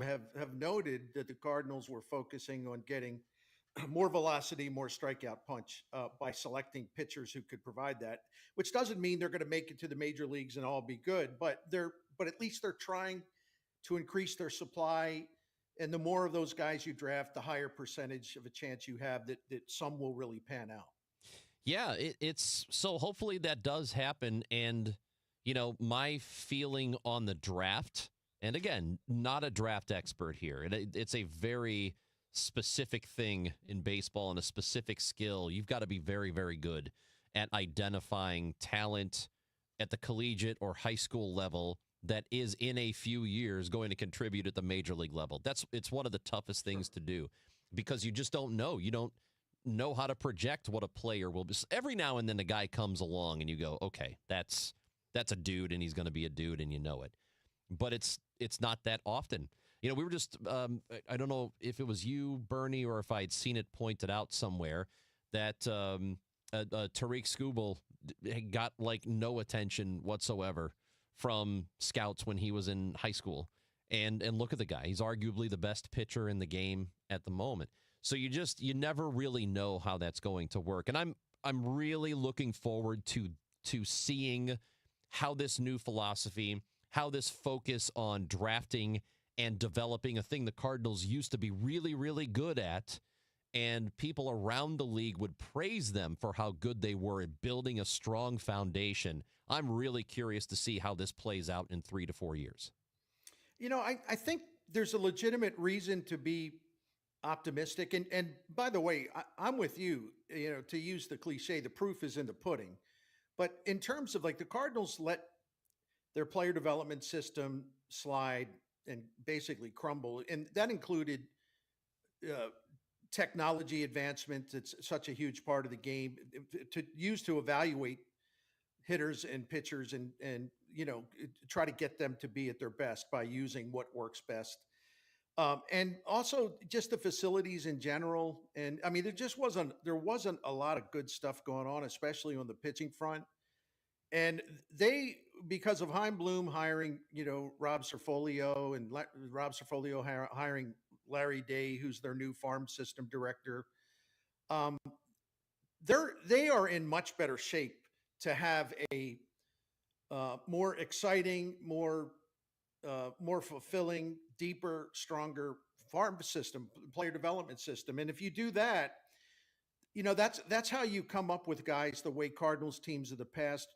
have noted that the Cardinals were focusing on getting more velocity, more strikeout punch by selecting pitchers who could provide that. Which doesn't mean they're going to make it to the major leagues and all be good, but at least they're trying to increase their supply. And the more of those guys you draft, the higher percentage of a chance you have that some will really pan out. Yeah, it's so hopefully that does happen. And, my feeling on the draft, and again, not a draft expert here, it's a very specific thing in baseball and a specific skill. You've got to be very, very good at identifying talent at the collegiate or high school level that is in a few years going to contribute at the major league level. It's one of the toughest things to do because you just don't know. You don't know how to project what a player will be. Every now and then a guy comes along and you go, okay, that's a dude and he's going to be a dude and you know it. But it's not that often. We were just, I don't know if it was you, Bernie, or if I'd seen it pointed out somewhere that Tariq Skubal got like no attention whatsoever from scouts when he was in high school. And look at the guy. He's arguably the best pitcher in the game at the moment. So you never really know how that's going to work. And I'm really looking forward to seeing how this new philosophy, how this focus on drafting and developing a thing the Cardinals used to be really, really good at, and people around the league would praise them for how good they were at building a strong foundation. I'm really curious to see how this plays out in 3 to 4 years. I think there's a legitimate reason to be optimistic. And by the way, I'm with you, to use the cliche, the proof is in the pudding. But in terms of like the Cardinals let their player development system slide and basically crumble, and that included uh, technology advancement. It's such a huge part of the game to use to evaluate hitters and pitchers and try to get them to be at their best by using what works best. And also just the facilities in general. And I mean, there wasn't a lot of good stuff going on, especially on the pitching front. And they, because of Heim Bloom hiring, Rob Serfolio and Rob Serfolio hiring Larry Day, who's their new farm system director, um, they are in much better shape to have a more exciting, more fulfilling, deeper, stronger farm system, player development system. And if you do that, that's how you come up with guys the way Cardinals teams of the past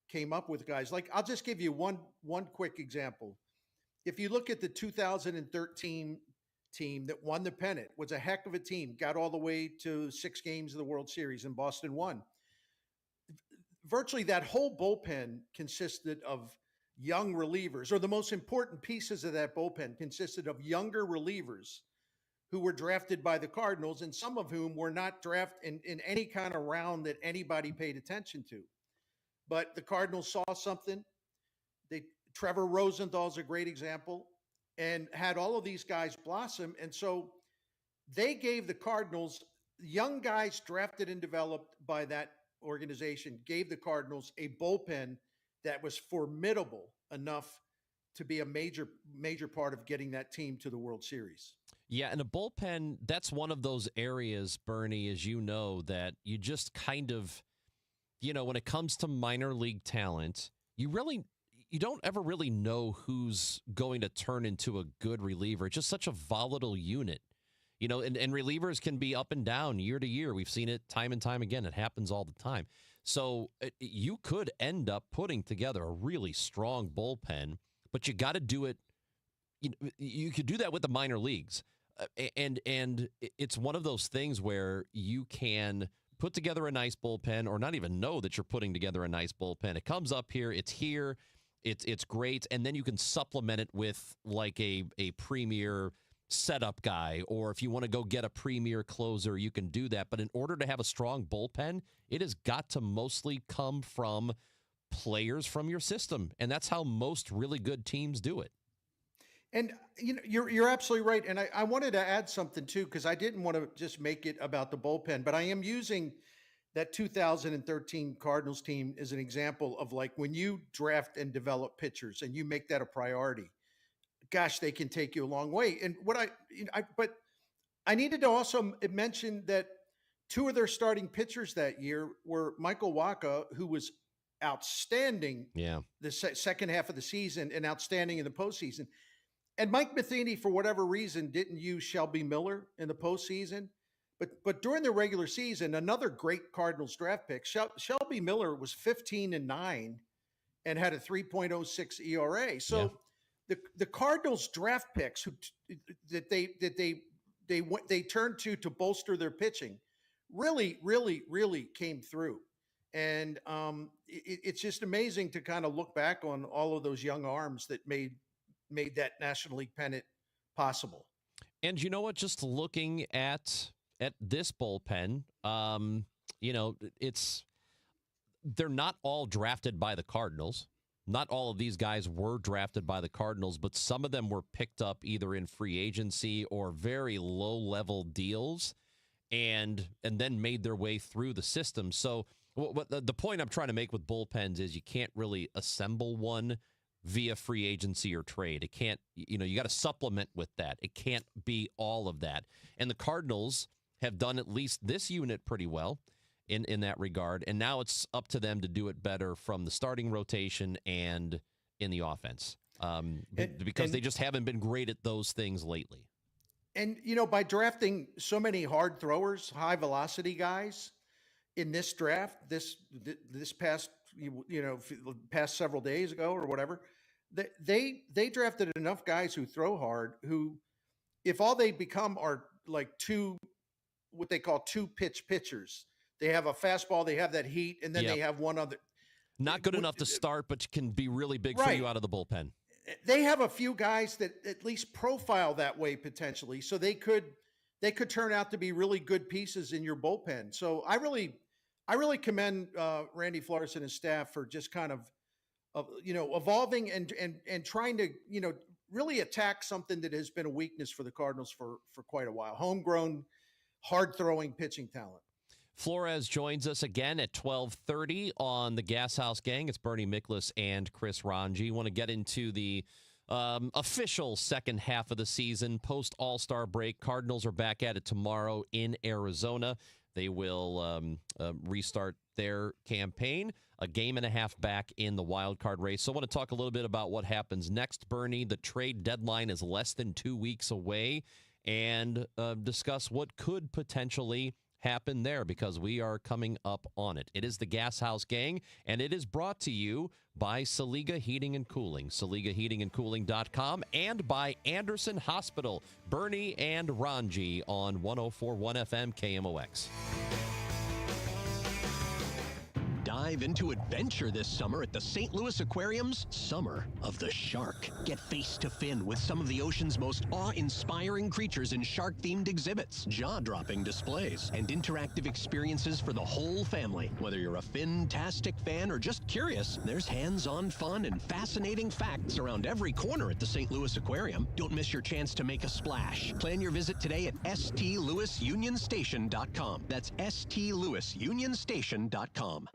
came up with guys. Like I'll just give you one quick example. If you look at the 2013 team that won the pennant, was a heck of a team, got all the way to 6 games of the World Series and Boston won. Virtually that whole bullpen consisted of young relievers, or the most important pieces of that bullpen consisted of younger relievers who were drafted by the Cardinals, and some of whom were not drafted in any kind of round that anybody paid attention to. But the Cardinals saw something. They Trevor Rosenthal is a great example, and had all of these guys blossom. And so they gave the Cardinals, young guys drafted and developed by that organization, gave the Cardinals a bullpen that was formidable enough to be a major part of getting that team to the World Series. Yeah, and a bullpen, that's one of those areas, Bernie, as you know, that you just kind of, when it comes to minor league talent, you don't ever really know who's going to turn into a good reliever. It's just such a volatile unit. And relievers can be up and down year to year. We've seen it time and time again. It happens all the time. So you could end up putting together a really strong bullpen, but you got to do it. You could do that with the minor leagues. And it's one of those things where you can put together a nice bullpen or not even know that you're putting together a nice bullpen. It comes up here. It's great. And then you can supplement it with like a premier setup guy, or if you want to go get a premier closer, you can do that. But in order to have a strong bullpen, it has got to mostly come from players from your system. And that's how most really good teams do it. And you're absolutely right. And I wanted to add something too, because I didn't want to just make it about the bullpen, but I am using that 2013 Cardinals team as an example of like when you draft and develop pitchers and you make that a priority. gosh, they can take you a long way. And but I needed to also mention that two of their starting pitchers that year were Michael Waka, who was outstanding Yeah. the second half of the season and outstanding in the postseason. And Mike Matheny, for whatever reason, didn't use Shelby Miller in the postseason. But during the regular season, another great Cardinals draft pick, Shelby Miller was 15-9 and had a 3.06 ERA. Yeah. So the Cardinals draft picks they turned to bolster their pitching really came through. And it's just amazing to kind of look back on all of those young arms that made that National League pennant possible. And you know what? Just looking at this bullpen, they're not all drafted by the Cardinals. Not all of these guys were drafted by the Cardinals, but some of them were picked up either in free agency or very low-level deals and then made their way through the system. So what the point I'm trying to make with bullpens is you can't really assemble one via free agency or trade. It can't, you got to supplement with that. It can't be all of that. And the Cardinals have done at least this unit pretty well in that regard. And now it's up to them to do it better from the starting rotation and in the offense because they just haven't been great at those things lately. And, by drafting so many hard throwers, high velocity guys in this draft, this past, past several days ago or whatever, they drafted enough guys who throw hard, who, if all they become are like what they call two pitch pitchers, they have a fastball, they have that heat, and then they have one other. Not good enough to start, but can be really big for you out of the bullpen. They have a few guys that at least profile that way potentially, so they could turn out to be really good pieces in your bullpen. So I really commend Randy Flores and his staff for just kind of evolving and trying to really attack something that has been a weakness for the Cardinals for quite a while. Homegrown, hard throwing pitching talent. Flores joins us again at 12:30 on the Gashouse Gang. It's Bernie Miklasz and Chris Ranji. Want to get into the official second half of the season, post All-Star break. Cardinals are back at it tomorrow in Arizona. They will restart their campaign, a game and a half back in the wild card race. So I want to talk a little bit about what happens next, Bernie. The trade deadline is less than 2 weeks away, and discuss what could potentially happen there because we are coming up on it. It is the Gashouse Gang, and it is brought to you by Saliga Heating and Cooling, SaligaHeatingandCooling.com, and by Anderson Hospital. Bernie and Ranji on 104.1 FM KMOX. Dive into adventure this summer at the St. Louis Aquarium's Summer of the Shark. Get face to fin with some of the ocean's most awe-inspiring creatures in shark-themed exhibits, jaw-dropping displays, and interactive experiences for the whole family. Whether you're a fin-tastic fan or just curious, there's hands-on fun and fascinating facts around every corner at the St. Louis Aquarium. Don't miss your chance to make a splash. Plan your visit today at stlouisunionstation.com. That's stlouisunionstation.com.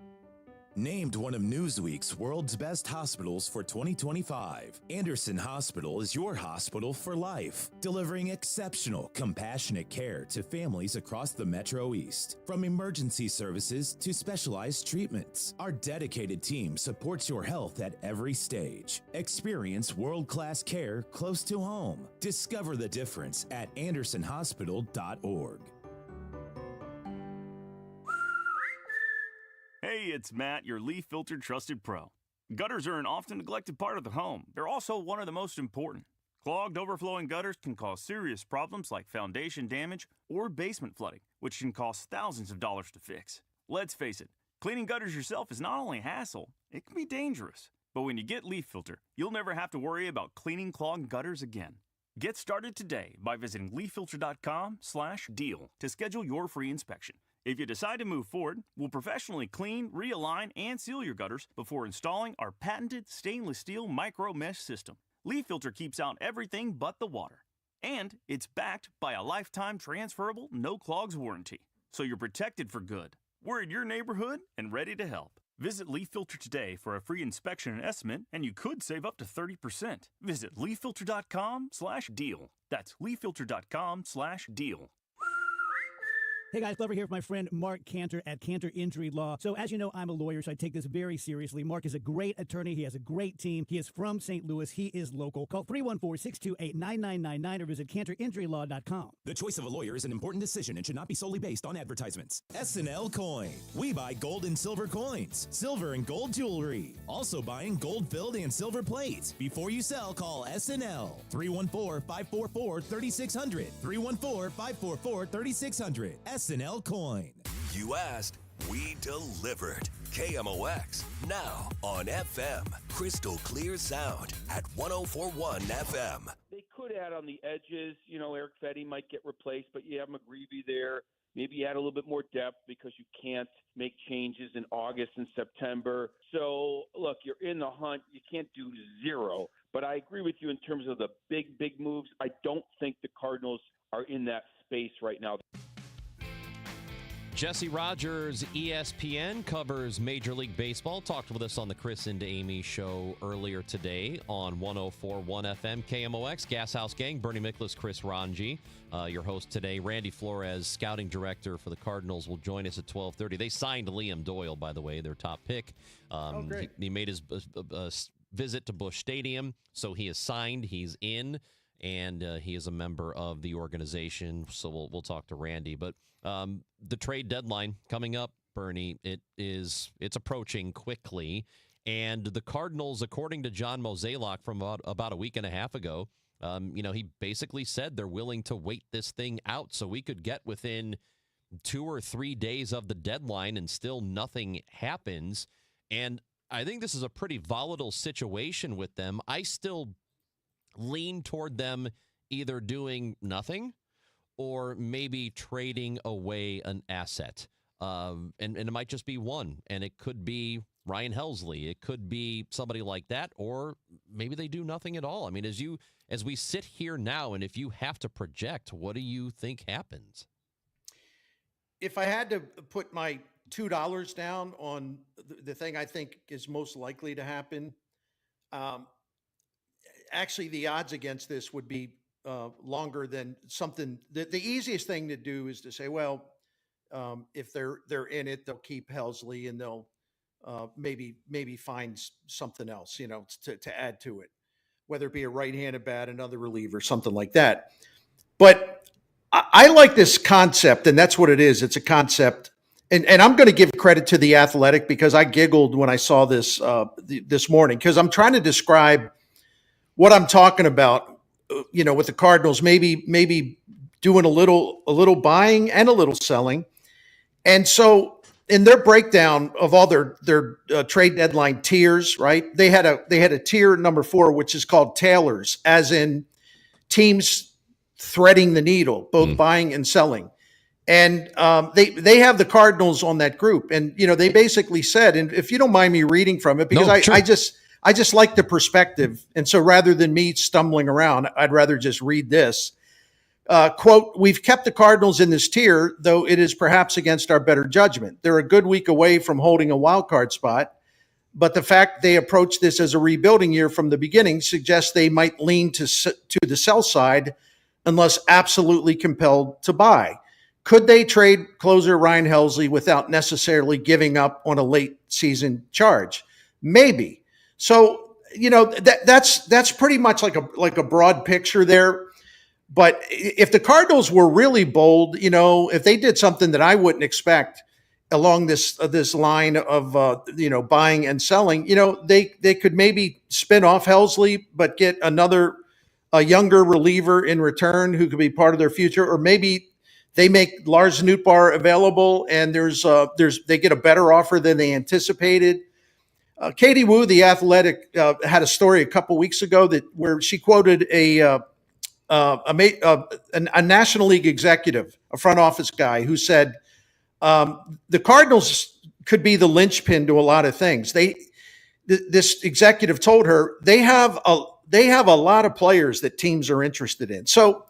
Named one of Newsweek's world's best hospitals for 2025, Anderson Hospital is your hospital for life, delivering exceptional, compassionate care to families across the Metro East. From emergency services to specialized treatments, our dedicated team supports your health at every stage. Experience world-class care close to home. Discover the difference at andersonhospital.org. Hey, it's Matt, your leaf filter trusted pro. Gutters are an often neglected part of the home. They're also one of the most important. Clogged, overflowing gutters can cause serious problems like foundation damage or basement flooding, which can cost thousands of dollars to fix. Let's face it, cleaning gutters yourself is not only a hassle, it can be dangerous. But when you get Leaf Filter, you'll never have to worry about cleaning clogged gutters again. Get started today by visiting leaffilter.com/deal to schedule your free inspection. If you decide to move forward, we'll professionally clean, realign, and seal your gutters before installing our patented stainless steel micro mesh system. Leaf Filter keeps out everything but the water. And it's backed by a lifetime transferable no clogs warranty. So you're protected for good. We're in your neighborhood and ready to help. Visit Leaf Filter today for a free inspection and estimate, and you could save up to 30%. Visit leaffilter.com/deal. That's leaffilter.com/deal. Hey guys, Glover here with my friend Mark Cantor at Cantor Injury Law. So as you know, I'm a lawyer, so I take this very seriously. Mark is a great attorney. He has a great team. He is from St. Louis. He is local. Call 314-628-9999 or visit cantorinjurylaw.com. The choice of a lawyer is an important decision and should not be solely based on advertisements. SNL Coin. We buy gold and silver coins, silver and gold jewelry. Also buying gold-filled and silver plate. Before you sell, call SNL. 314-544-3600. 314-544-3600. SNL Coin. You asked, we delivered. KMOX, now on FM. Crystal clear sound at 104.1 FM. They could add on the edges. Eric Fetty might get replaced, but you have McGreevy there. Maybe you add a little bit more depth because you can't make changes in August and September. So, look, you're in the hunt. You can't do zero. But I agree with you in terms of the big moves. I don't think the Cardinals are in that space right now. Jesse Rogers, ESPN, covers Major League Baseball. Talked with us on the Chris and Amy show earlier today on 104.1 FM KMOX. Gashouse Gang, Bernie Miklasz, Chris Ranji, your host today. Randy Flores, scouting director for the Cardinals, will join us at 12:30. They signed Liam Doyle, by the way, their top pick. Great. He made his visit to Busch Stadium, so he is signed. He's in. And he is a member of the organization, so we'll talk to Randy. But the trade deadline coming up, Bernie, it's approaching quickly. And the Cardinals, according to John Mozeliak from about a week and a half ago, he basically said they're willing to wait this thing out so we could get within 2 or 3 days of the deadline and still nothing happens. And I think this is a pretty volatile situation with them. I still lean toward them either doing nothing or maybe trading away an asset. And it might just be one, and it could be Ryan Helsley. It could be somebody like that, or maybe they do nothing at all. I mean, as we sit here now, and if you have to project, what do you think happens? If I had to put my $2 down on the thing I think is most likely to happen, actually, the odds against this would be longer than something. The easiest thing to do is to say, well, if they're in it, they'll keep Helsley and they'll maybe find something else, to add to it, whether it be a right-handed bat, another reliever, something like that. But I like this concept, and that's what it is. It's a concept. And I'm going to give credit to The Athletic because I giggled when I saw this this morning, because I'm trying to describe what I'm talking about, with the Cardinals, maybe doing a little buying and a little selling. And so in their breakdown of all their trade deadline tiers, right? They had a tier number 4, which is called tailors, as in teams threading the needle, both buying and selling. And they have the Cardinals on that group. And, they basically said, and if you don't mind me reading from it, because I just like the perspective. And so rather than me stumbling around, I'd rather just read this. Quote, "We've kept the Cardinals in this tier, though it is perhaps against our better judgment. They're a good week away from holding a wild card spot, but the fact they approach this as a rebuilding year from the beginning suggests they might lean to the sell side unless absolutely compelled to buy. Could they trade closer Ryan Helsley without necessarily giving up on a late season charge? Maybe." So, that's pretty much like a broad picture there. But if the Cardinals were really bold, if they did something that I wouldn't expect along this line of buying and selling, they could maybe spin off Helsley, but get a younger reliever in return who could be part of their future, or maybe they make Lars Nootbaar available and they get a better offer than they anticipated. Katie Wu, The Athletic, had a story a couple weeks ago where she quoted a National League executive, a front office guy, who said the Cardinals could be the linchpin to a lot of things. This executive told her they have a lot of players that teams are interested in. So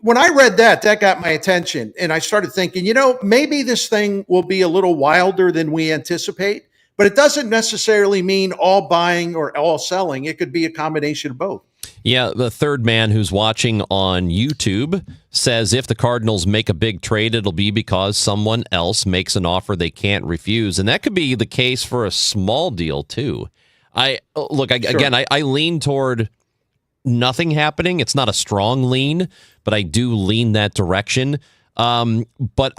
when I read that got my attention, and I started thinking, maybe this thing will be a little wilder than we anticipate, but it doesn't necessarily mean all buying or all selling. It could be a combination of both. Yeah, the third man who's watching on YouTube says if the Cardinals make a big trade, it'll be because someone else makes an offer they can't refuse. And that could be the case for a small deal, too. Again, I lean toward nothing happening. It's not a strong lean, but I do lean that direction. But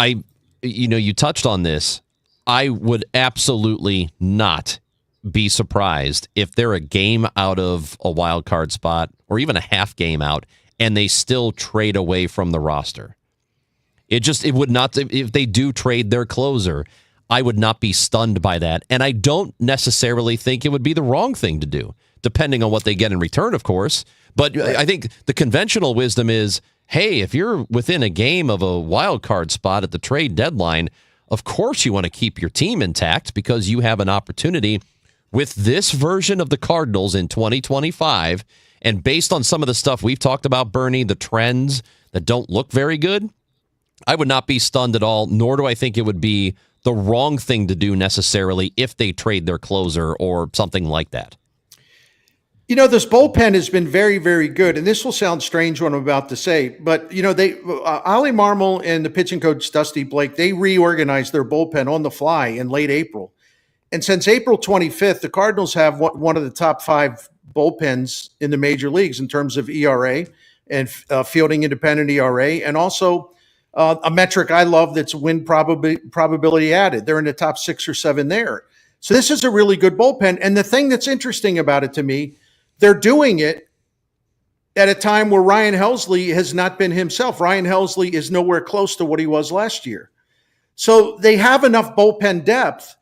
you touched on this. I would absolutely not be surprised if they're a game out of a wild card spot or even a half game out and they still trade away from the roster. It would not, if they do trade their closer, I would not be stunned by that. And I don't necessarily think it would be the wrong thing to do, depending on what they get in return, of course. But I think the conventional wisdom is, hey, if you're within a game of a wild card spot at the trade deadline, of course you want to keep your team intact because you have an opportunity with this version of the Cardinals in 2025. And based on some of the stuff we've talked about, Bernie, the trends that don't look very good, I would not be stunned at all, nor do I think it would be the wrong thing to do necessarily if they trade their closer or something like that. This bullpen has been very, very good, and this will sound strange what I'm about to say, but Ollie Marmol and the pitching coach Dusty Blake, they reorganized their bullpen on the fly in late April. And since April 25th, the Cardinals have one of the top 5 bullpens in the major leagues in terms of ERA and fielding independent ERA, and also a metric I love that's win probability added. They're in the top 6 or 7 there. So this is a really good bullpen. And the thing that's interesting about it to me, they're doing it at a time where Ryan Helsley has not been himself. Ryan Helsley is nowhere close to what he was last year. So they have enough bullpen depth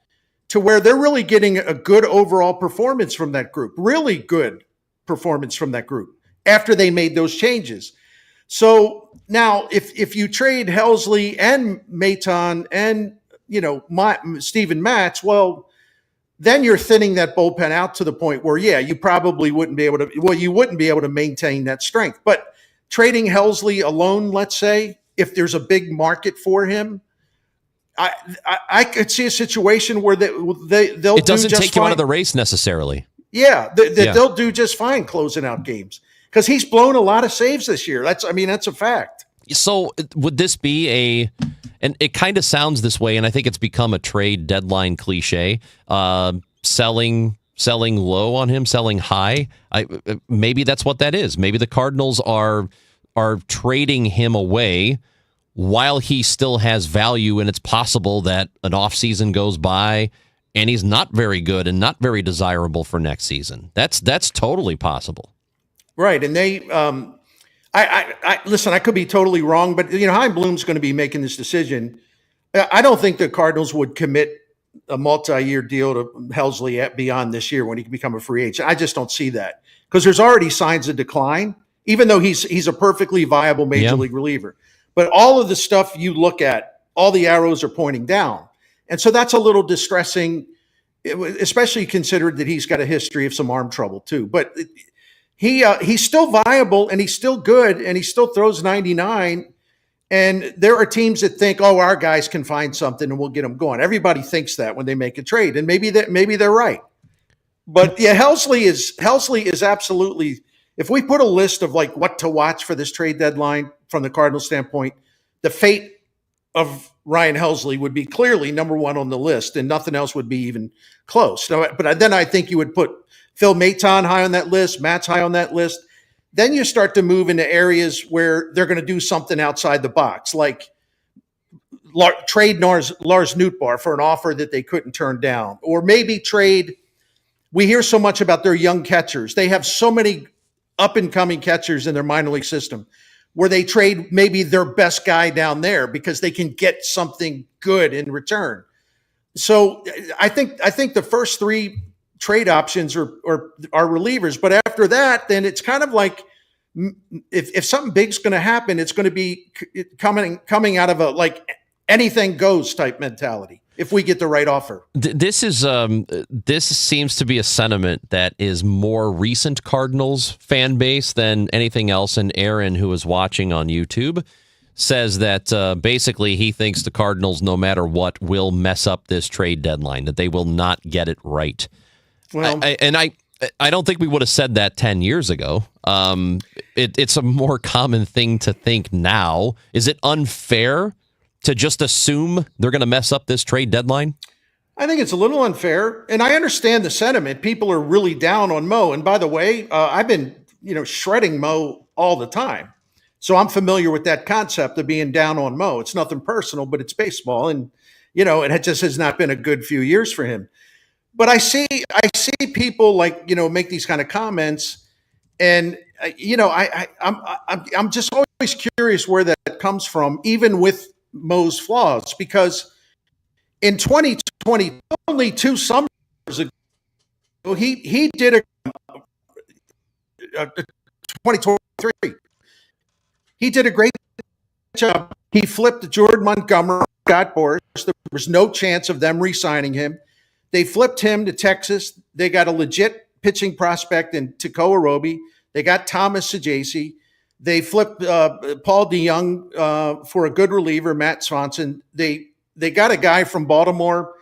to where they're really getting a good overall performance from that group, really good performance from that group after they made those changes. So now if you trade Helsley and Maton and, Steven Matz, well, then you're thinning that bullpen out to the point where, you probably wouldn't be able to maintain that strength. But trading Helsley alone, let's say, if there's a big market for him, I could see a situation where they'll it doesn't do just take fine. you out of the race necessarily. Yeah, they'll do just fine closing out games because he's blown a lot of saves this year. That's a fact. So would this be and it kind of sounds this way, and I think it's become a trade deadline cliche, selling low on him, selling high. Maybe that's what that is. Maybe the Cardinals are trading him away while he still has value, and it's possible that an offseason goes by and he's not very good and not very desirable for next season. That's totally possible. Right, and they I listen, I could be totally wrong, but Chaim Bloom's going to be making this decision. I don't think the Cardinals would commit a multi-year deal to Helsley beyond this year when he can become a free agent. I just don't see that because there's already signs of decline, even though he's a perfectly viable major league reliever. But all of the stuff you look at, all the arrows are pointing down. And so that's a little distressing, especially considered that he's got a history of some arm trouble too. But he's still viable and he's still good and he still throws 99. And there are teams that think, oh, our guys can find something and we'll get them going. Everybody thinks that when they make a trade, and maybe they're right. But yeah, Helsley is absolutely. If we put a list of like what to watch for this trade deadline from the Cardinals standpoint, the fate of Ryan Helsley would be clearly number one on the list, and nothing else would be even close. But then I think you would put Phil Maton high on that list, Matt's high on that list. Then you start to move into areas where they're going to do something outside the box, like trade Lars Nootbaar for an offer that they couldn't turn down, or maybe trade. We hear so much about their young catchers. They have so many up-and-coming catchers in their minor league system where they trade maybe their best guy down there because they can get something good in return. So I think the first three trade options are relievers, but after that, then it's kind of like if something big's going to happen, it's going to be coming out of a like anything goes type mentality. if we get the right offer. This seems to be a sentiment that is more recent Cardinals fan base than anything else. And Aaron, who is watching on YouTube, says that basically he thinks the Cardinals, no matter what, will mess up this trade deadline, that they will not get it right. Well, I don't think we would have said that 10 years ago. It's a more common thing to think now. Is it unfair to just assume they're going to mess up this trade deadline? I think it's a little unfair, and I understand the sentiment. People are really down on Mo. And by the way, I've been, shredding Mo all the time. So I'm familiar with that concept of being down on Mo. It's nothing personal, but it's baseball. And, it just has not been a good few years for him. But I see people make these kind of comments, and I'm just always curious where that comes from, even with Mo's flaws, because in 2020, only 2 summers ago, he did a 2023. He did a great job. He flipped Jordan Montgomery, Scott Boras. There was no chance of them re-signing him. They flipped him to Texas. They got a legit pitching prospect in Tekoa Roby. They got Thomas Saggese. They flipped Paul DeYoung for a good reliever, Matt Swanson. They got a guy from Baltimore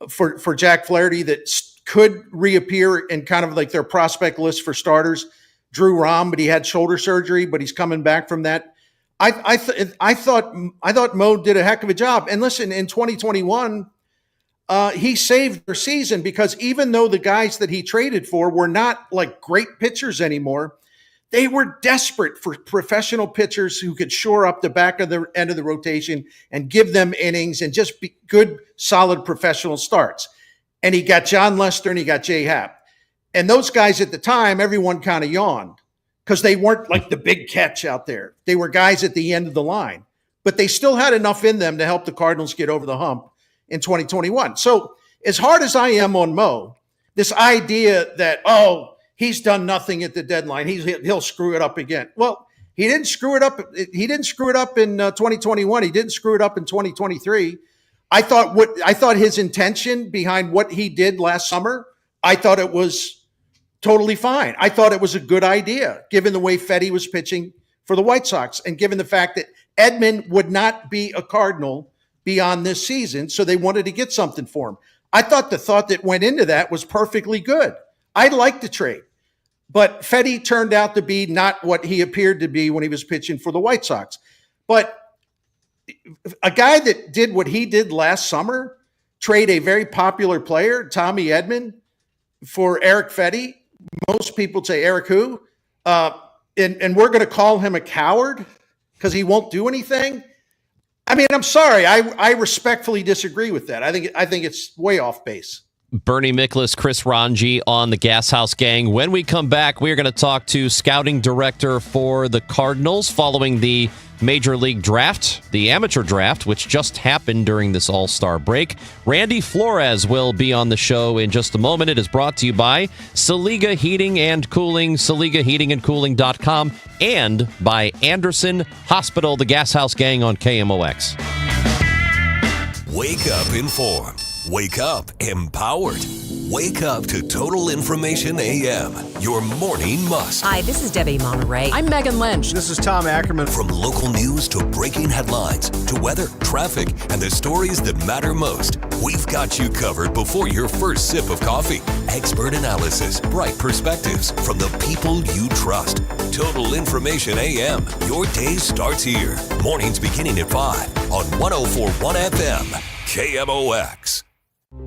for Jack Flaherty that could reappear in kind of like their prospect list for starters, Drew Rom, but he had shoulder surgery, but he's coming back from that. I thought Mo did a heck of a job. And listen, in 2021, he saved their season, because even though the guys that he traded for were not like great pitchers anymore, they were desperate for professional pitchers who could shore up the back of the end of the rotation and give them innings and just be good, solid professional starts. And he got John Lester and he got Jay Happ. And those guys at the time, everyone kind of yawned because they weren't like the big catch out there. They were guys at the end of the line, but they still had enough in them to help the Cardinals get over the hump in 2021. So as hard as I am on Mo, this idea that, he's done nothing at the deadline, he'll screw it up again. Well, he didn't screw it up. He didn't screw it up in 2021. He didn't screw it up in 2023. I thought his intention behind what he did last summer, I thought it was totally fine. I thought it was a good idea, given the way Fetty was pitching for the White Sox, and given the fact that Edman would not be a Cardinal beyond this season, so they wanted to get something for him. I thought the thought that went into that was perfectly good. I liked the trade, but Fetty turned out to be not what he appeared to be when he was pitching for the White Sox. But a guy that did what he did last summer, trade a very popular player, Tommy Edman, for Eric Fetty. Most people say, Eric who? And we're going to call him a coward because he won't do anything. I mean, I'm sorry. I respectfully disagree with that. I think it's way off base. Bernie Miklasz, Chris Ranji on the Gashouse Gang. When we come back, we are going to talk to scouting director for the Cardinals following the Major League Draft, the amateur draft, which just happened during this All-Star break. Randy Flores will be on the show in just a moment. It is brought to you by Saliga Heating and Cooling, SaligaHeatingandCooling.com, and by Anderson Hospital, the Gashouse Gang on KMOX. Wake up informed. Wake up empowered. Wake up to Total Information AM, your morning must. Hi, this is Debbie Monterey. I'm Megan Lynch. This is Tom Ackerman. From local news to breaking headlines to weather, traffic, and the stories that matter most, we've got you covered before your first sip of coffee. Expert analysis, bright perspectives from the people you trust. Total Information AM, your day starts here. Mornings beginning at 5 on 104.1 FM, KMOX.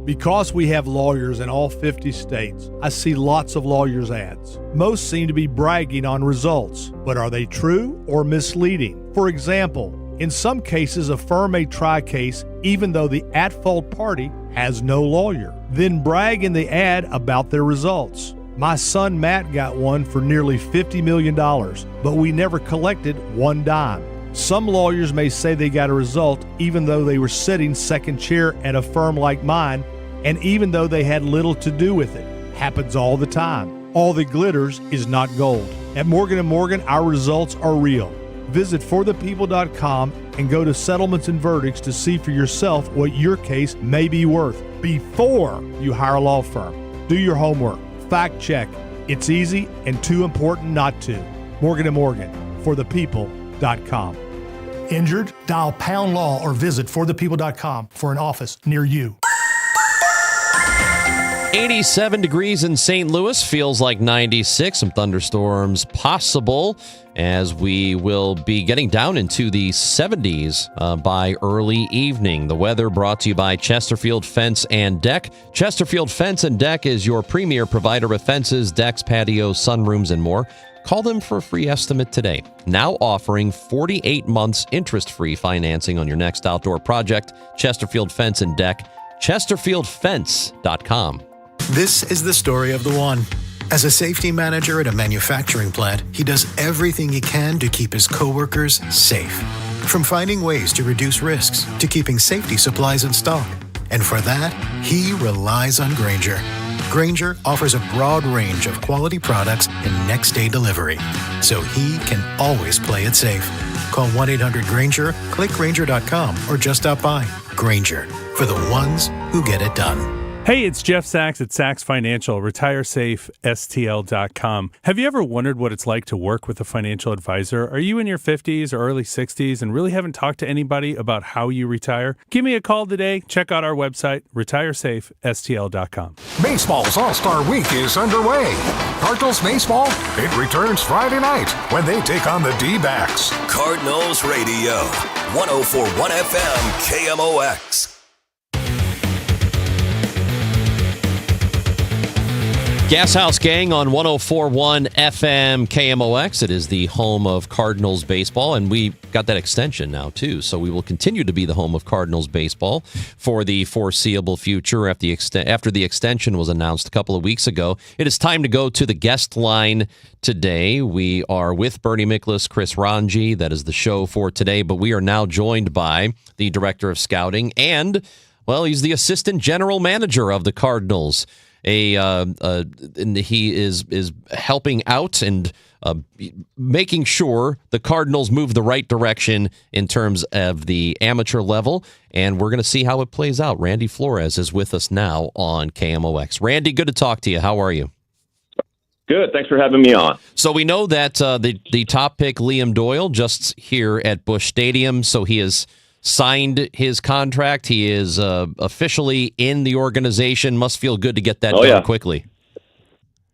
Because we have lawyers in all 50 states, I see lots of lawyers' ads. Most seem to be bragging on results, but are they true or misleading? For example, in some cases, a firm may try a case even though the at-fault party has no lawyer, then brag in the ad about their results. My son Matt got one for nearly $50 million, but we never collected one dime. Some lawyers may say they got a result even though they were sitting second chair at a firm like mine, and even though they had little to do with it. Happens all the time. All that glitters is not gold. At Morgan & Morgan, our results are real. Visit forthepeople.com and go to Settlements and Verdicts to see for yourself what your case may be worth before you hire a law firm. Do your homework. Fact check. It's easy and too important not to. Morgan & Morgan, forthepeople.com. Injured? Dial pound law or visit forthepeople.com for an office near you. 87 degrees in St. Louis, feels like 96. Some thunderstorms possible as we will be getting down into the 70s by early evening. The weather brought to you by Chesterfield Fence and Deck. Chesterfield Fence and Deck is your premier provider of fences, decks, patios, sunrooms, and more. Call them for a free estimate today. Now offering 48 months interest-free financing on your next outdoor project. Chesterfield Fence and Deck. ChesterfieldFence.com. This is the story of the one. As a safety manager at a manufacturing plant, he does everything he can to keep his coworkers safe. From finding ways to reduce risks to keeping safety supplies in stock. And for that, he relies on Grainger. Grainger offers a broad range of quality products and next-day delivery, so he can always play it safe. Call 1-800-GRAINGER, click Grainger.com, or just stop by. Grainger, for the ones who get it done. Hey, it's Jeff Sachs at Sachs Financial, retiresafestl.com. Have you ever wondered what it's like to work with a financial advisor? Are you in your 50s or early 60s and really haven't talked to anybody about how you retire? Give me a call today. Check out our website, retiresafestl.com. Baseball's All-Star Week is underway. Cardinals baseball, it returns Friday night when they take on the D-backs. Cardinals Radio, 104.1 FM, KMOX. Gashouse Gang on 104.1 FM KMOX. It is the home of Cardinals baseball, and we got that extension now, too. So we will continue to be the home of Cardinals baseball for the foreseeable future after the extension was announced a couple of weeks ago. It is time to go to the guest line today. We are with Bernie Miklasz, Chris Ranji. That is the show for today, but we are now joined by the director of scouting and, well, he's the assistant general manager of the Cardinals. And he is helping out and making sure the Cardinals move the right direction in terms of the amateur level, and we're going to see how it plays out. Randy Flores is with us now on KMOX. Randy, good to talk to you. How are you? Good. Thanks for having me on. So we know that the top pick, Liam Doyle, just here at Busch Stadium, so he has signed his contract. He is officially in the organization. Must feel good to get that done quickly.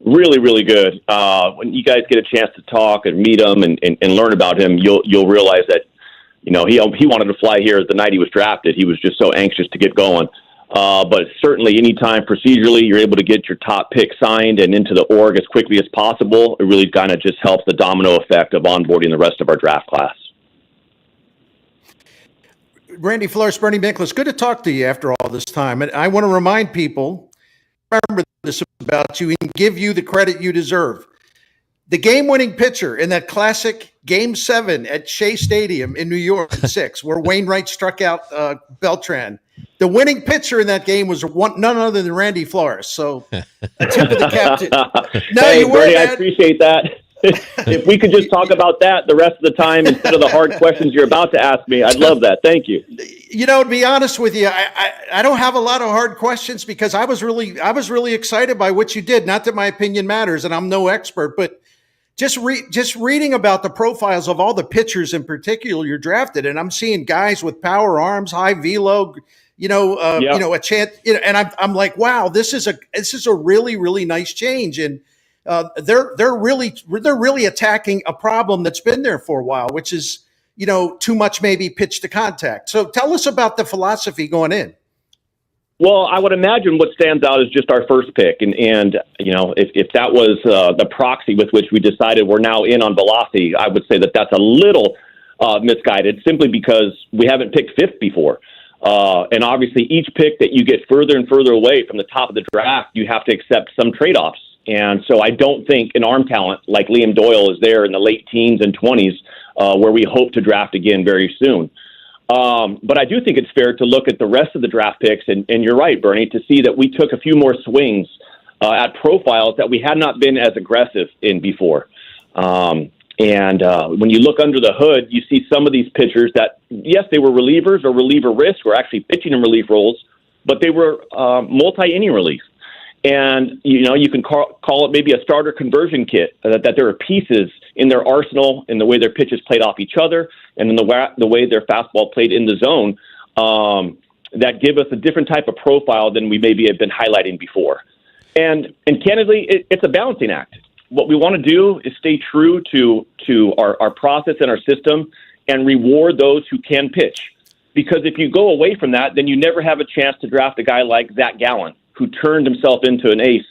Really, really good. When you guys get a chance to talk and meet him and learn about him, you'll realize that, you know, he wanted to fly here the night he was drafted. He was just so anxious to get going. But certainly anytime procedurally you're able to get your top pick signed and into the org as quickly as possible, it really kind of just helps the domino effect of onboarding the rest of our draft class. Randy Flores, Bernie Miklasz, good to talk to you after all this time. And I want to remind people, remember this about you and give you the credit you deserve. The game-winning pitcher in that classic Game 7 at Shea Stadium in New York, 6, where Wainwright struck out Beltran. The winning pitcher in that game was none other than Randy Flores. So a tip of the cap to Hey, Bernie, I appreciate that. If we could just talk about that the rest of the time instead of the hard questions you're about to ask me, I'd love that. Thank you. You know, to be honest with you, I don't have a lot of hard questions because I was really excited by what you did. Not that my opinion matters, and I'm no expert, but just reading about the profiles of all the pitchers in particular you're drafted, and I'm seeing guys with power arms, high velo, a chance, and I'm like, wow, this is a really, really nice change. And they're really attacking a problem that's been there for a while, which is, too much maybe pitch to contact. So tell us about the philosophy going in. Well, I would imagine what stands out is just our first pick. And if that was the proxy with which we decided we're now in on velocity, I would say that that's a little misguided simply because we haven't picked fifth before. And obviously each pick that you get further and further away from the top of the draft, you have to accept some trade-offs. And so I don't think an arm talent like Liam Doyle is there in the late teens and 20s where we hope to draft again very soon. But I do think it's fair to look at the rest of the draft picks, and you're right, Bernie, to see that we took a few more swings at profiles that we had not been as aggressive in before. And when you look under the hood, you see some of these pitchers that, yes, they were relievers or reliever risk or actually pitching in relief roles, but they were multi-inning relief. And, you can call it maybe a starter conversion kit, that there are pieces in their arsenal in the way their pitches played off each other and in the way their fastball played in the zone that give us a different type of profile than we maybe have been highlighting before. And candidly, it's a balancing act. What we want to do is stay true to our process and our system and reward those who can pitch. Because if you go away from that, then you never have a chance to draft a guy like Zach Gallen, who turned himself into an ace,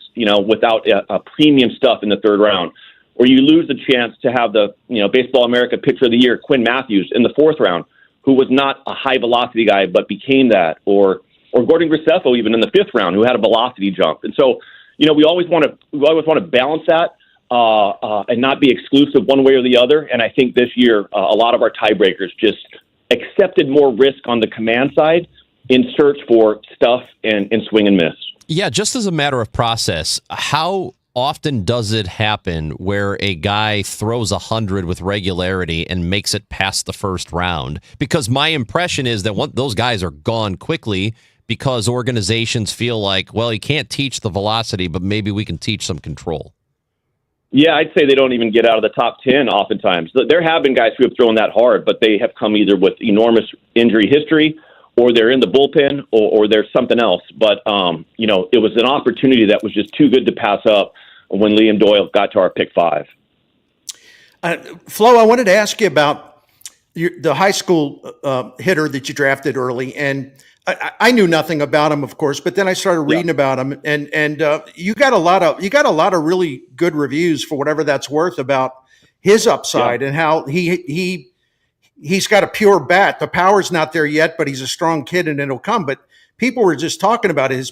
without a premium stuff in the third round. Or you lose the chance to have the, Baseball America Pitcher of the Year, Quinn Matthews, in the fourth round, who was not a high velocity guy but became that. Or Gordon Graceffo even in the fifth round, who had a velocity jump. And so, we always want to balance that and not be exclusive one way or the other. And I think this year a lot of our tiebreakers just accepted more risk on the command side in search for stuff and swing and miss. Yeah, just as a matter of process, how often does it happen where a guy throws 100 with regularity and makes it past the first round? Because my impression is that those guys are gone quickly because organizations feel like, well, you can't teach the velocity, but maybe we can teach some control. Yeah, I'd say they don't even get out of the top 10 oftentimes. There have been guys who have thrown that hard, but they have come either with enormous injury history or they're in the bullpen or there's something else. But, it was an opportunity that was just too good to pass up when Liam Doyle got to our pick 5. Flo, I wanted to ask you about the high school hitter that you drafted early, and I knew nothing about him, of course, but then I started reading about him, and you got a lot of really good reviews, for whatever that's worth, about his upside and how he's got a pure bat. The power's not there yet, but he's a strong kid and it'll come. But people were just talking about his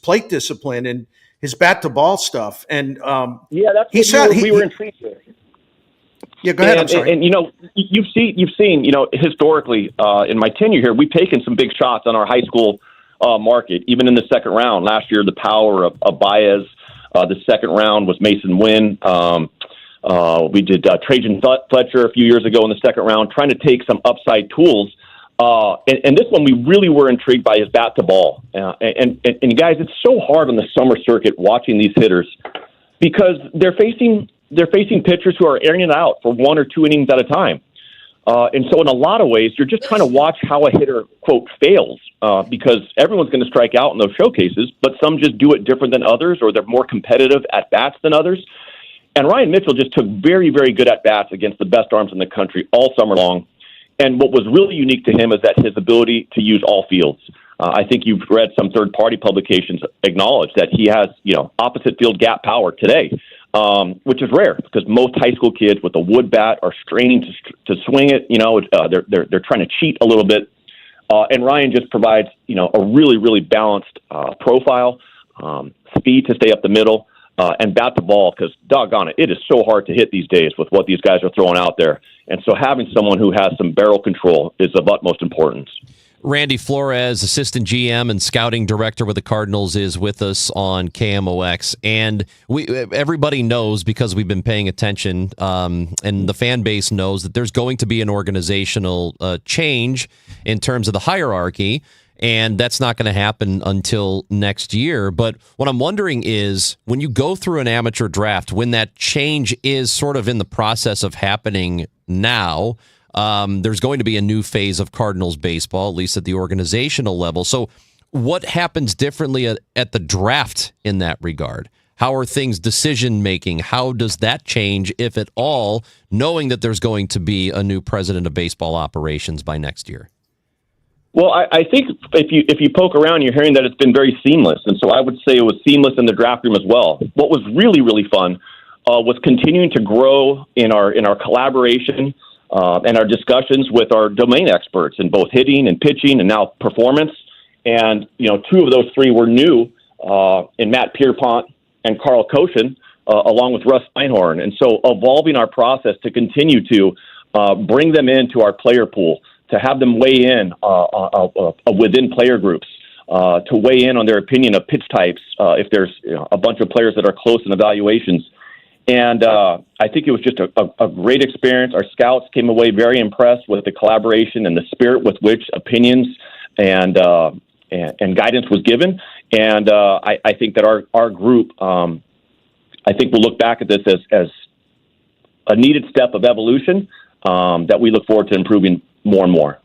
plate discipline and his bat to ball stuff. And that's what we were intrigued with. Yeah, go ahead. I'm sorry. And you've seen, historically in my tenure here, we've taken some big shots on our high school market, even in the second round. Last year, the power of Baez. The second round was Mason Wynn. We did Trajan Fletcher a few years ago in the second round, trying to take some upside tools. And this one, we really were intrigued by his bat to ball. And guys, it's so hard on the summer circuit watching these hitters because they're facing pitchers who are airing it out for 1 or 2 innings at a time. And so in a lot of ways, you're just trying to watch how a hitter, quote, fails, because everyone's going to strike out in those showcases, but some just do it different than others, or they're more competitive at bats than others. And Ryan Mitchell just took very, very good at bats against the best arms in the country all summer long. And what was really unique to him is that his ability to use all fields. I think you've read some third-party publications acknowledge that he has, opposite field gap power today, which is rare because most high school kids with a wood bat are straining to swing it. They're trying to cheat a little bit. And Ryan just provides, a really, really balanced profile, speed to stay up the middle, and bat the ball, because doggone it, it is so hard to hit these days with what these guys are throwing out there. And so having someone who has some barrel control is of utmost importance. Randy Flores, assistant GM and scouting director with the Cardinals, is with us on KMOX. And everybody knows, because we've been paying attention, and the fan base knows, that there's going to be an organizational change in terms of the hierarchy. And that's not going to happen until next year. But what I'm wondering is, when you go through an amateur draft, when that change is sort of in the process of happening now, there's going to be a new phase of Cardinals baseball, at least at the organizational level. So what happens differently at the draft in that regard? How are things decision-making? How does that change, if at all, knowing that there's going to be a new president of baseball operations by next year? Well, I think if you poke around, you're hearing that it's been very seamless. And so I would say it was seamless in the draft room as well. What was really, really fun was continuing to grow in our collaboration and our discussions with our domain experts in both hitting and pitching and now performance. And, 2 of those 3 were new in Matt Pierpont and Carl Koshin, along with Russ Einhorn. And so evolving our process to continue to bring them into our player pool, to have them weigh in within player groups, to weigh in on their opinion of pitch types if there's a bunch of players that are close in evaluations. And I think it was just a great experience. Our scouts came away very impressed with the collaboration and the spirit with which opinions and guidance was given. And I think that our group, I think we'll look back at this as a needed step of evolution that we look forward to improving more and more.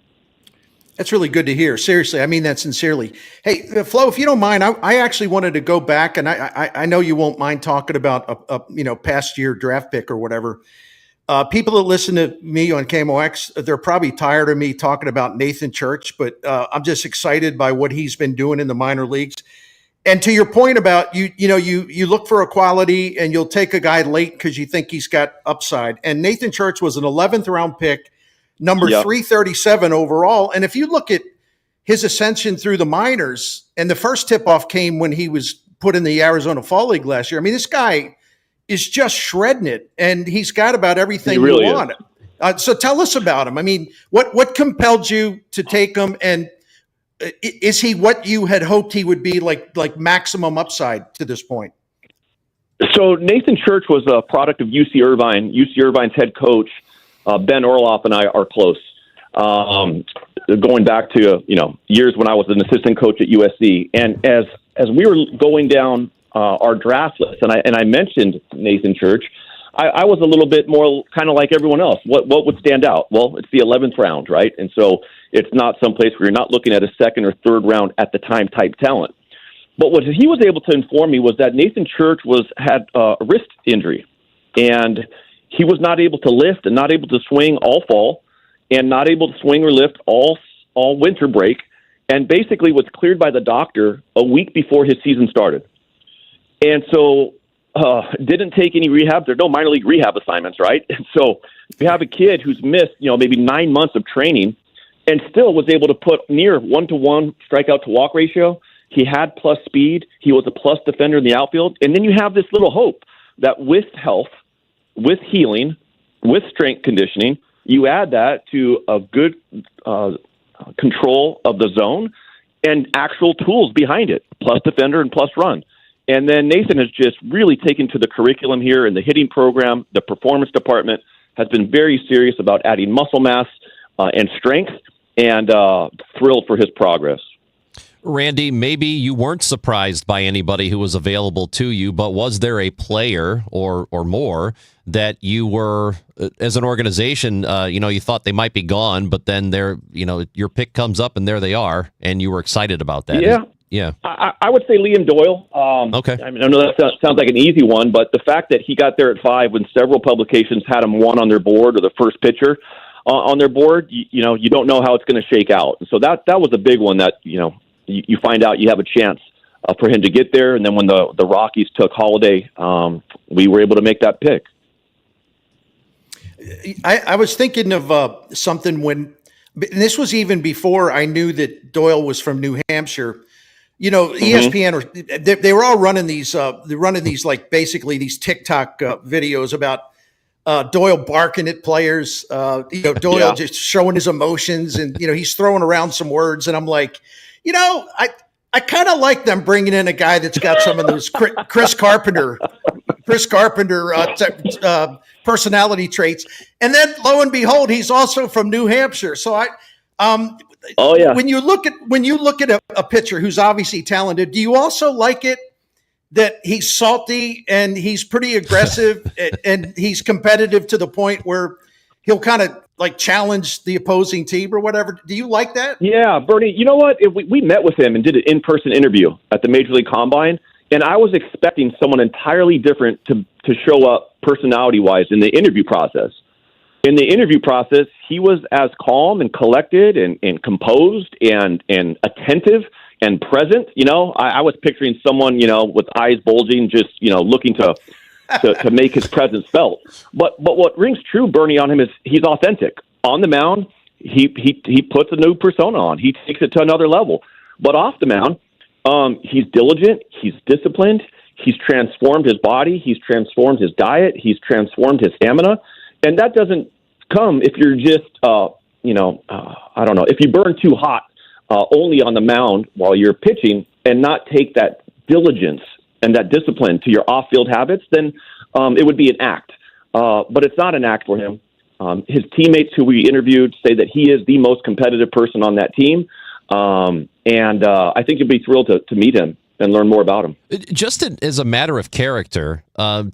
That's really good to hear. Seriously, I mean that sincerely. Hey, Flo, if you don't mind, I actually wanted to go back, and I know you won't mind talking about a past year draft pick or whatever. People that listen to me on KMOX, they're probably tired of me talking about Nathan Church, but I'm just excited by what he's been doing in the minor leagues. And to your point about you look for a quality and you'll take a guy late because you think he's got upside. And Nathan Church was an 11th round pick, number 337 overall. And if you look at his ascension through the minors, and the first tip off came when he was put in the Arizona Fall League last year. I mean, this guy is just shredding it, and he's got about everything you want. So tell us about him. I mean, what compelled you to take him, and is he what you had hoped he would be, like maximum upside to this point? So Nathan Church was a product of UC Irvine. UC Irvine's head coach, Ben Orloff, and I are close. Going back to years when I was an assistant coach at USC, and as we were going down our draft list, and I mentioned Nathan Church, I was a little bit more kind of like everyone else. What would stand out? Well, it's the 11th round, right? And so it's not someplace where you're not looking at a second or third round at the time type talent. But what he was able to inform me was that Nathan Church had a wrist injury, and he was not able to lift and not able to swing all fall, and not able to swing or lift all winter break, and basically was cleared by the doctor a week before his season started. And so didn't take any rehab. There are no minor league rehab assignments, right? And so you have a kid who's missed, maybe 9 months of training and still was able to put near 1-to-1 strikeout to walk ratio. He had plus speed. He was a plus defender in the outfield. And then you have this little hope that with health, with healing, with strength conditioning, you add that to a good control of the zone and actual tools behind it, plus defender and plus run. And then Nathan has just really taken to the curriculum here in the hitting program. The performance department has been very serious about adding muscle mass and strength, and thrilled for his progress. Randy, maybe you weren't surprised by anybody who was available to you, but was there a player or more that you were, as an organization, you thought they might be gone, but then your pick comes up and there they are, and you were excited about that? Yeah. I would say Liam Doyle. Okay. I mean, I know that sounds like an easy one, but the fact that he got there at 5 when several publications had him 1 on their board or the first pitcher on their board, you don't know how it's going to shake out. And so that was a big one that, you find out you have a chance for him to get there. And then when the Rockies took Holiday, we were able to make that pick. I was thinking of something and this was even before I knew that Doyle was from New Hampshire. ESPN, they were all running these, like basically these TikTok videos about Doyle barking at players, Doyle just showing his emotions, and, he's throwing around some words. And I'm like, I kind of like them bringing in a guy that's got some of those Chris Carpenter personality traits. And then lo and behold, he's also from New Hampshire. So when you look at a pitcher who's obviously talented, do you also like it that he's salty and he's pretty aggressive and he's competitive to the point where he'll kind of like challenge the opposing team or whatever? Do you like that? Yeah, Bernie, you know what? We met with him and did an in-person interview at the Major League Combine, and I was expecting someone entirely different to show up personality-wise in the interview process. In the interview process, he was as calm and collected and composed and attentive and present. I was picturing someone, with eyes bulging, just, looking to make his presence felt. But what rings true, Bernie, on him is he's authentic. On the mound, he puts a new persona on. He takes it to another level. But off the mound, he's diligent, he's disciplined, he's transformed his body, he's transformed his diet, he's transformed his stamina. And that doesn't come if you're just, I don't know, if you burn too hot only on the mound while you're pitching and not take that diligence and that discipline to your off-field habits, then it would be an act. But it's not an act for him. His teammates who we interviewed say that he is the most competitive person on that team. And I think you'd be thrilled to meet him and learn more about him. Just as a matter of character,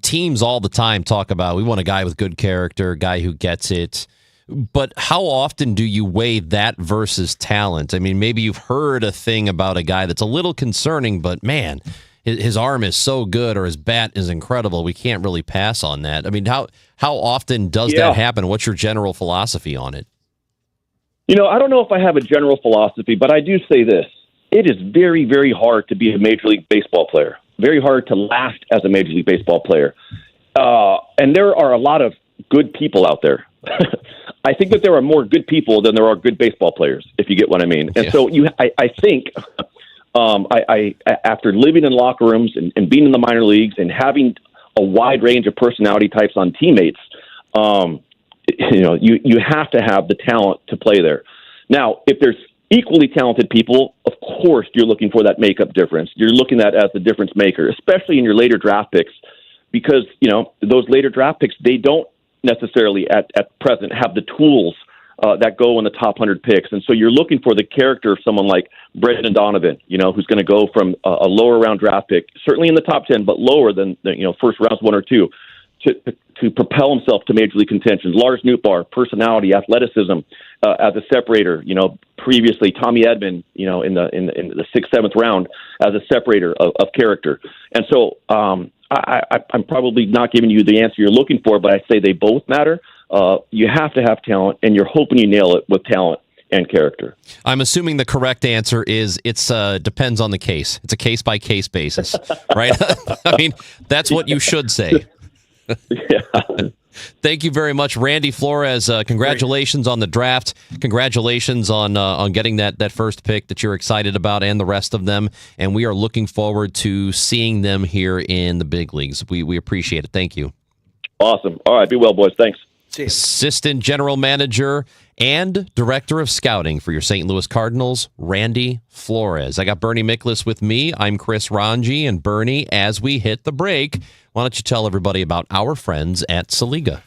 teams all the time talk about, we want a guy with good character, a guy who gets it. But how often do you weigh that versus talent? I mean, maybe you've heard a thing about a guy that's a little concerning, but man, his arm is so good or his bat is incredible. We can't really pass on that. I mean, how often does that happen? What's your general philosophy on it? You know, I don't know if I have a general philosophy, but I do say this. It is very, very hard to be a Major League Baseball player. Very hard to last as a Major League Baseball player. And there are a lot of good people out there. I think that there are more good people than there are good baseball players, if you get what I mean. And so I think after living in locker rooms and being in the minor leagues and having a wide range of personality types on teammates, you have to have the talent to play there. Now, if there's equally talented people, of course you're looking for that makeup difference. You're looking at as the difference maker, especially in your later draft picks, because, those later draft picks, they don't necessarily at present have the tools that go in the top 100 picks. And so you're looking for the character of someone like Brendan Donovan, who's going to go from a lower round draft pick, certainly in the top 10, but lower than first rounds 1 or 2, to propel himself to major league contention. Lars Nootbaar, personality, athleticism, as a separator. Previously Tommy Edman, in the 6th, 7th round as a separator of character. And so I'm probably not giving you the answer you're looking for, but I say they both matter. You have to have talent, and you're hoping you nail it with talent and character. I'm assuming the correct answer is it's depends on the case. It's a case-by-case basis, right? I mean, that's what you should say. Yeah. Thank you very much, Randy Flores. Congratulations on the draft. Congratulations on getting that first pick that you're excited about, and the rest of them. And we are looking forward to seeing them here in the big leagues. We appreciate it. Thank you. Awesome. All right. Be well, boys. Thanks. Assistant General Manager and Director of Scouting for your St. Louis Cardinals, Randy Flores. I got Bernie Miklas with me. I'm Chris Ranji. And Bernie, as we hit the break, why don't you tell everybody about our friends at Saliga?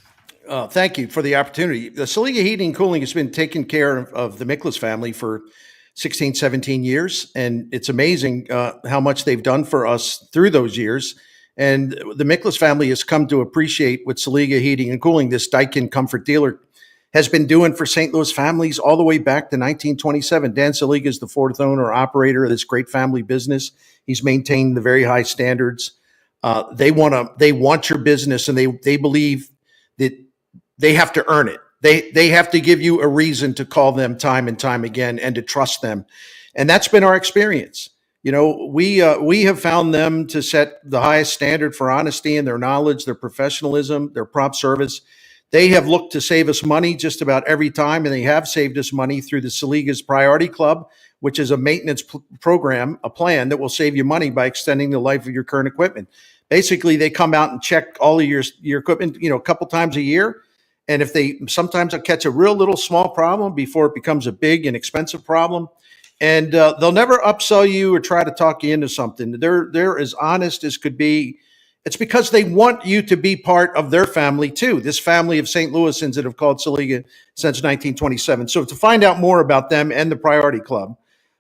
Thank you for the opportunity. The Saliga Heating and Cooling has been taking care of the Miklas family for 16, 17 years. And it's amazing how much they've done for us through those years. And the Miklas family has come to appreciate what Saliga Heating and Cooling, this Daikin comfort dealer, has been doing for St. Louis families all the way back to 1927. Dan Saliga is the 4th owner operator of this great family business. He's maintained the very high standards. They want your business, and they believe that they have to earn it. They have to give you a reason to call them time and time again and to trust them. And that's been our experience. We have found them to set the highest standard for honesty and their knowledge, their professionalism, their prompt service. They have looked to save us money just about every time, and they have saved us money through the Saliga's Priority Club, which is a maintenance program, a plan that will save you money by extending the life of your current equipment. Basically, they come out and check all of your equipment, a couple times a year. And if sometimes they'll catch a real little small problem before it becomes a big and expensive problem. And they'll never upsell you or try to talk you into something. They're as honest as could be. It's because they want you to be part of their family too. This family of St. Louisans that have called Saliga since 1927. So to find out more about them and the Priority Club,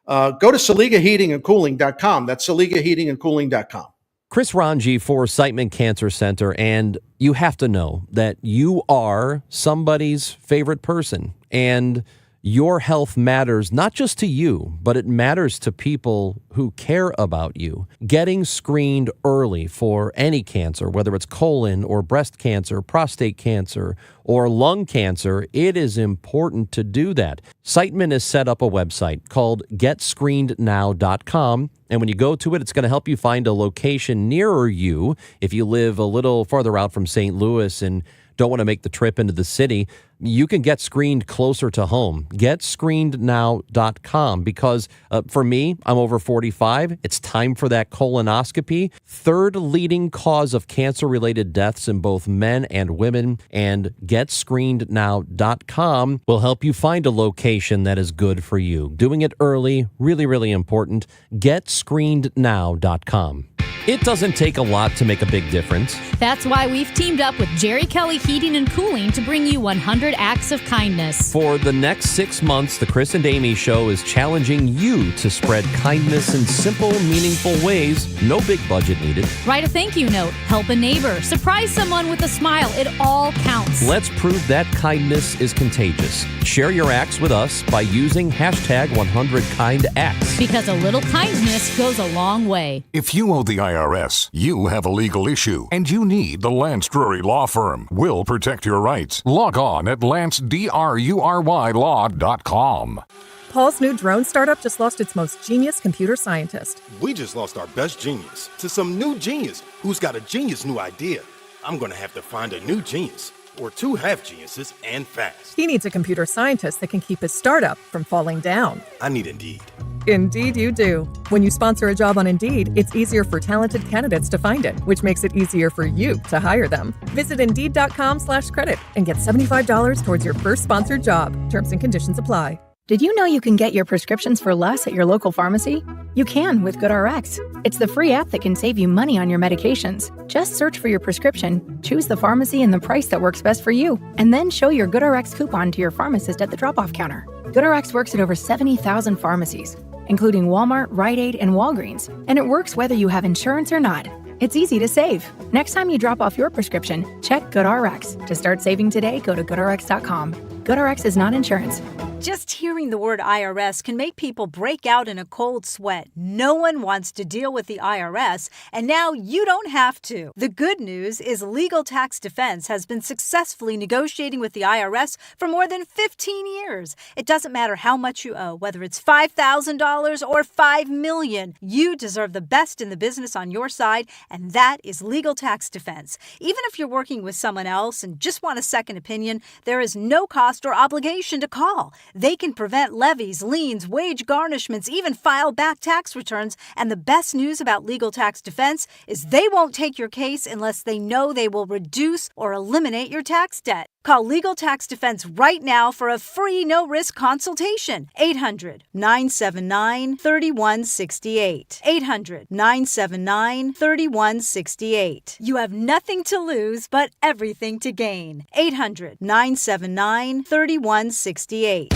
go to SaligaHeatingandCooling.com. That's SaligaHeatingandCooling.com. Chris Ranji for Siteman Cancer Center, and you have to know that you are somebody's favorite person, and your health matters not just to you, but it matters to people who care about you. Getting screened early for any cancer, whether it's colon or breast cancer, prostate cancer, or lung cancer, it is important to do that. Siteman has set up a website called GetScreenedNow.com, and when you go to it, it's going to help you find a location nearer you. If you live a little farther out from St. Louis and don't want to make the trip into the city, you can get screened closer to home. GetScreenedNow.com, because for me, I'm over 45. It's time for that colonoscopy. 3rd leading cause of cancer-related deaths in both men and women. And GetScreenedNow.com will help you find a location that is good for you. Doing it early, really, really important. GetScreenedNow.com. It doesn't take a lot to make a big difference. That's why we've teamed up with Jerry Kelly Heating and Cooling to bring you 100 acts of kindness. For the next 6 months, the Chris and Amy Show is challenging you to spread kindness in simple, meaningful ways. No big budget needed. Write a thank you note, help a neighbor, surprise someone with a smile. It all counts. Let's prove that kindness is contagious. Share your acts with us by using hashtag 100KindActs. Because a little kindness goes a long way. If you owe the IRS, you have a legal issue, and you need the Lance Drury Law Firm. We'll protect your rights. Log on at lancedrurylaw.com. Paul's new drone startup just lost its most genius computer scientist. We just lost our best genius to some new genius who's got a genius new idea. I'm going to have to find a new genius, or two half geniuses, and fast. He needs a computer scientist that can keep his startup from falling down. I need Indeed. Indeed you do. When you sponsor a job on Indeed, it's easier for talented candidates to find it, which makes it easier for you to hire them. Visit Indeed.com/credit and get $75 towards your first sponsored job. Terms and conditions apply. Did you know you can get your prescriptions for less at your local pharmacy? You can with GoodRx. It's the free app that can save you money on your medications. Just search for your prescription, choose the pharmacy and the price that works best for you, and then show your GoodRx coupon to your pharmacist at the drop-off counter. GoodRx works at over 70,000 pharmacies, including Walmart, Rite Aid, and Walgreens, and it works whether you have insurance or not. It's easy to save. Next time you drop off your prescription, check GoodRx. To start saving today, go to GoodRx.com. GoodRx is not insurance. Just hearing the word IRS can make people break out in a cold sweat. No one wants to deal with the IRS, and now you don't have to. The good news is Legal Tax Defense has been successfully negotiating with the IRS for more than 15 years. It doesn't matter how much you owe, whether it's $5,000 or $5 million. You deserve the best in the business on your side, and that is Legal Tax Defense. Even if you're working with someone else and just want a second opinion, there is no cost or obligation to call. They can prevent levies, liens, wage garnishments, even file back tax returns. And the best news about Legal Tax Defense is they won't take your case unless they know they will reduce or eliminate your tax debt. Call Legal Tax Defense right now for a free no-risk consultation. 800-979-3168. 800-979-3168. You have nothing to lose but everything to gain. 800-979-3168.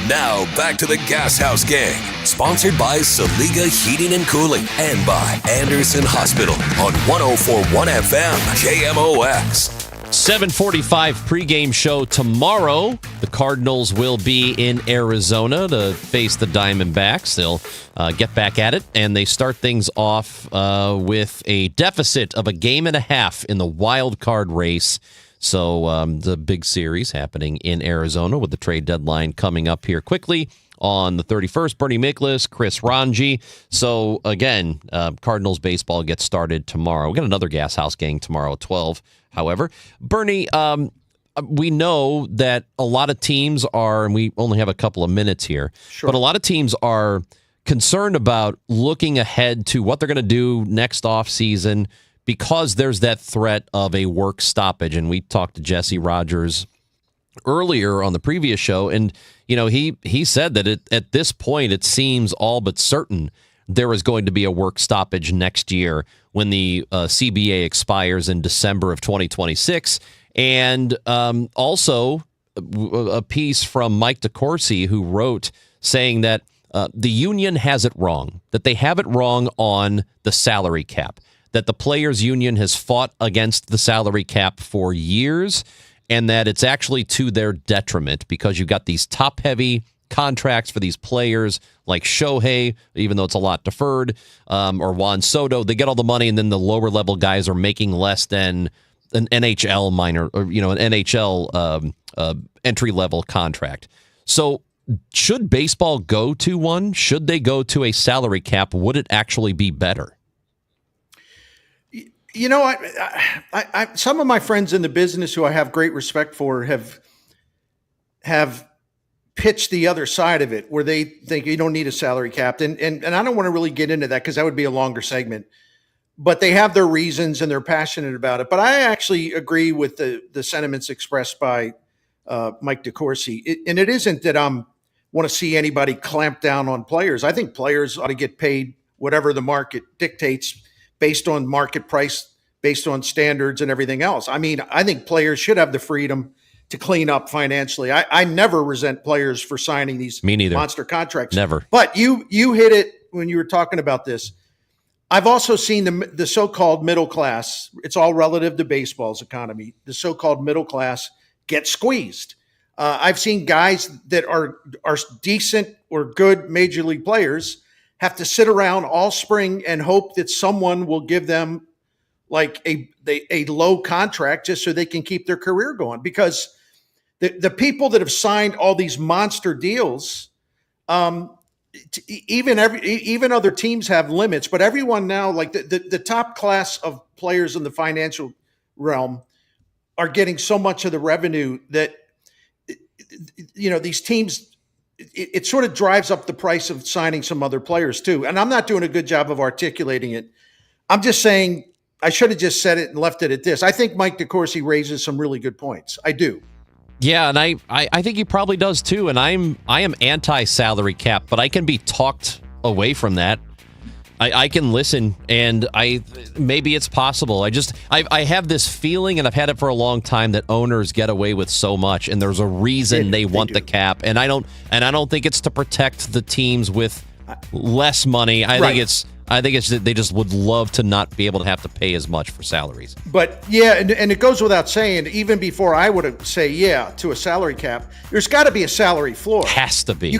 Now back to the Gashouse Gang, sponsored by Saliga Heating and Cooling and by Anderson Hospital on 104.1 FM KMOX. 7:45 pregame show tomorrow. The Cardinals will be in Arizona to face the Diamondbacks. They'll get back at it, and they start things off with a deficit of a game and a half in the wild card race. So the big series happening in Arizona with the trade deadline coming up here quickly on the 31st. Bernie Miklasz, Chris Ranji. So, again, Cardinals baseball gets started tomorrow. We got another Gashouse Gang tomorrow at 12. However, Bernie, we know that a lot of teams are, and we only have a couple of minutes here, but a lot of teams are concerned about looking ahead to what they're going to do next offseason because there's that threat of a work stoppage. And we talked to Jesse Rogers earlier on the previous show, and he said that at this point it seems all but certain there is going to be a work stoppage next year when the CBA expires in December of 2026. And also a piece from Mike DeCourcy, who wrote saying that the union has it wrong, that they have it wrong on the salary cap, that the players' union has fought against the salary cap for years, and that it's actually to their detriment because you've got these top-heavy contracts for these players like Shohei, even though it's a lot deferred, or Juan Soto. They get all the money, and then the lower-level guys are making less than an NHL minor, or an NHL entry-level contract. So should baseball go to one? Should they go to a salary cap? Would it actually be better? I some of my friends in the business who I have great respect for have pitched the other side of it, where they think you don't need a salary cap. And I don't want to really get into that because that would be a longer segment. But they have their reasons and they're passionate about it. But I actually agree with the sentiments expressed by Mike DeCourcy. And it isn't that I want to see anybody clamp down on players. I think players ought to get paid whatever the market dictates, based on market price, based on standards and everything else. I mean, I think players should have the freedom to clean up financially. I never resent players for signing these monster contracts. Never. But you hit it when you were talking about this. I've also seen the so-called middle class, it's all relative to baseball's economy, the so-called middle class get squeezed. I've seen guys that are decent or good major league players have to sit around all spring and hope that someone will give them like a low contract just so they can keep their career going. Because the people that have signed all these monster deals, even other teams have limits, but everyone now, like the top class of players in the financial realm are getting so much of the revenue that, these teams, it sort of drives up the price of signing some other players too. And I'm not doing a good job of articulating it. I'm just saying I should have just said it and left it at this. I think Mike DeCourcy raises some really good points. I do. Yeah, and I think he probably does too. And I am anti-salary cap, but I can be talked away from that. I can listen, and maybe it's possible. I have this feeling, and I've had it for a long time, that owners get away with so much, and there's a reason they want the cap. And I don't think it's to protect the teams with less money. I think it's that they just would love to not be able to have to pay as much for salaries. But yeah, and it goes without saying, even before I would say yeah to a salary cap, there's got to be a salary floor. Has to be.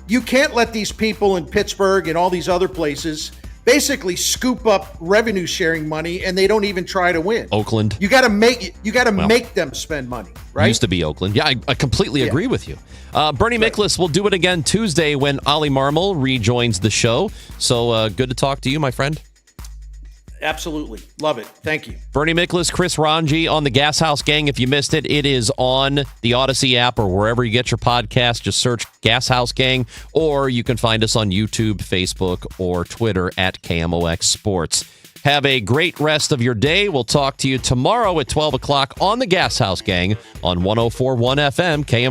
You can't let these people in Pittsburgh and all these other places basically scoop up revenue sharing money and they don't even try to win. Oakland. You got to make them spend money, right? Used to be Oakland. Yeah, I completely agree with you. Bernie Miklasz will do it again Tuesday when Ollie Marmol rejoins the show. So good to talk to you, my friend. Absolutely. Love it. Thank you. Bernie Miklasz, Chris Ranji on the Gashouse Gang. If you missed it, it is on the Odyssey app or wherever you get your podcast. Just search Gashouse Gang, or you can find us on YouTube, Facebook, or Twitter at KMOX Sports. Have a great rest of your day. We'll talk to you tomorrow at 12 o'clock on the Gashouse Gang on 104.1 FM KMOX.